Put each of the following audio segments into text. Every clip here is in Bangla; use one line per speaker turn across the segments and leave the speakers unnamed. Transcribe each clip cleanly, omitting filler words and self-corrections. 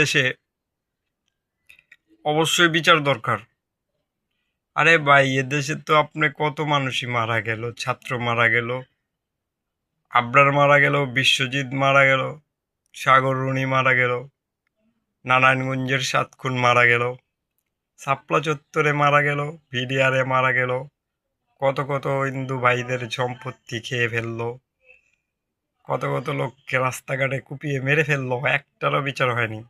দেশে অবশ্যই বিচার দরকার। আরে ভাই, এদেশে তো আপনি কত মানুষই মারা গেল, ছাত্র মারা গেল, আবরার মারা গেল, বিশ্বজিৎ মারা গেল, সাগর রুনি মারা গেল, নারায়ণগঞ্জের 7 খুন মারা গেল, শাপলা চত্বরে মারা গেল, বিডিআরে মারা গেল, কত কত হিন্দু ভাইদের সম্পত্তি খেয়ে ফেললো, কত কত লোককে রাস্তাঘাটে কুপিয়ে মেরে ফেললো, একটারও বিচার হয়নি।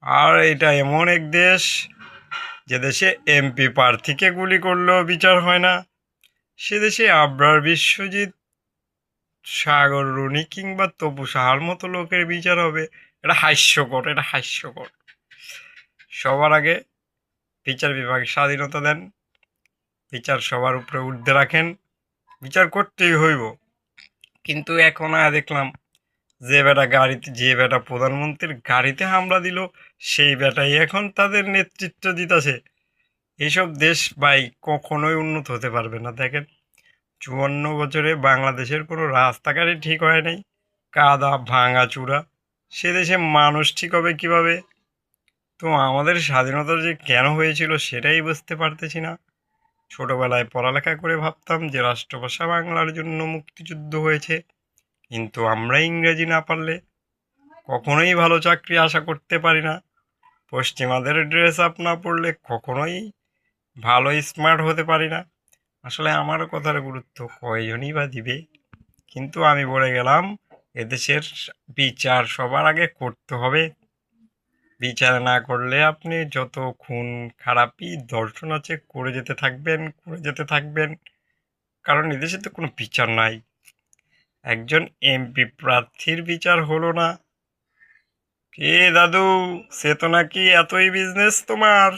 আর এটা এমন এক দেশ যে দেশে এমপি প্রার্থীকে গুলি করলেও বিচার হয় না। সে দেশে আবরার, বিশ্বজিৎ, সাগর রুনি কিংবা তপু সাহার মতো লোকের বিচার হবে? এটা হাস্যকর, এটা হাস্যকর। সবার আগে বিচার বিভাগে স্বাধীনতা দেন, বিচার সবার উপরে ঊর্ধ্বে রাখেন, বিচার করতেই হইব। কিন্তু এখন দেখলাম যে বেটা প্রধানমন্ত্রীর গাড়িতে হামলা দিল, সেই বেটাই এখন তাদের নেতৃত্ব দিতেছে। এইসব দেশ ভাই কখনোই উন্নত হতে পারবে না। দেখেন, 54 বছরে বাংলাদেশের কোনো রাস্তাঘাটই ঠিক হয় নাই, কাদা ভাঙা চূড়া। সে দেশে মানুষ ঠিক হবে কিভাবে? তো আমাদের স্বাধীনতা যে কেন হয়েছিল সেটাই বুঝতে পারতেছি না। ছোটবেলায় পড়ালেখা করে ভাবতাম যে রাষ্ট্রভাষা বাংলার জন্য মুক্তিযুদ্ধ হয়েছে, কিন্তু আমরা ইংরেজি না পারলে কখনোই ভালো চাকরি আশা করতে পারি না। পশ্চিমাদের ড্রেস আপ না পড়লে কখনোই ভালো স্মার্ট হতে পারি না। আসলে আমার কথার গুরুত্ব কয়জনই বা দিবে? কিন্তু আমি বলে গেলাম, এদেশের বিচার সবার আগে করতে হবে। বিচার না করলে আপনি যত খুন খারাপি দর্শন আছে করে যেতে থাকবেন, করে যেতে থাকবেন। কারণ এদেশে তো কোনো বিচার নাই। একজন এমপি প্রার্থীর বিচার হলো না, কে দাদু, সে তো নাকি এতই বিজনেস তোমার?